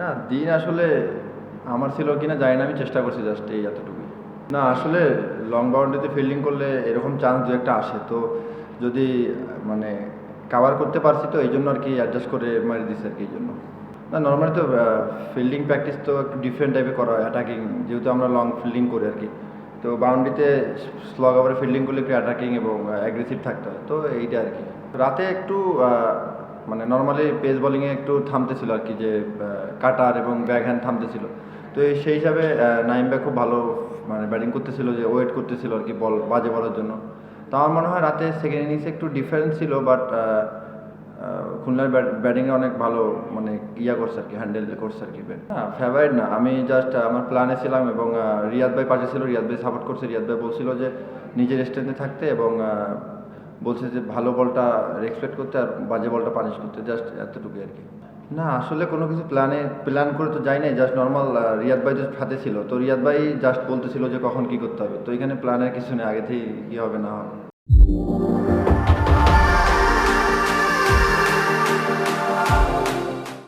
না, দিন আসলে আমার ছিল কিনা জানি না, আমি চেষ্টা করছি জাস্ট এই এতটুকুই। না আসলে লং বাউন্ডারিতে ফিল্ডিং করলে এরকম চান্স দু একটা আসে, তো যদি মানে কাভার করতে পারছি তো এই জন্য আর কি অ্যাডজাস্ট করে মারি দিছি আর কি এই জন্য। না নর্মালি তো ফিল্ডিং প্র্যাকটিস তো একটু ডিফারেন্ট টাইপে করা হয়, অ্যাটাকিং যেহেতু আমরা লং ফিল্ডিং করি আর কি। তো বাউন্ডারিতে স্লগ ওভারে ফিল্ডিং করলে একটু অ্যাটাকিং এবং অ্যাগ্রেসিভ থাকতে হয়, তো এইটা আর কি। রাতে একটু মানে নর্মালি পেস বোলিংয়ে একটু থামতেছিল আর কি, যে কাটার এবং ব্যাক হ্যান্ড থামতেছিল। তো সেই হিসাবে নাইম ভাই খুব ভালো মানে ব্যাটিং করতেছিল, যে ওয়েট করতেছিল আর কি বল বাজে বলার জন্য। তো আমার মনে হয় রাতে সেকেন্ড ইনিংসে একটু ডিফারেন্স ছিল, বাট খুলনার ব্যাটিংয়ে অনেক ভালো মানে করছে আর কি, হ্যান্ডেল করছে আর কি। হ্যাঁ ফেভারিট না, আমি জাস্ট আমার প্ল্যানে ছিলাম এবং রিয়াদ ভাই পাশে ছিল, রিয়াদ ভাই সাপোর্ট করছে। রিয়াদ ভাই বলছিল যে নিজের স্ট্রেন্থে থাকতে এবং বলছে যে ভালো বলটা রেসপেক্ট করতে আর বাজে বলটা পানিশ করতে, জাস্ট এতটুকুই আর কি। না আসলে কোনো কিছু প্ল্যান করে তো যাই নাই, জাস্ট নর্মাল রিয়াদ ভাই তো সাথে ছিল, তো রিয়াদ ভাই জাস্ট বলতেছিল যে কখন কি করতে হবে, তো এখানে প্ল্যানের কিছু নেই, আগে থেকেই কী হবে না হবে।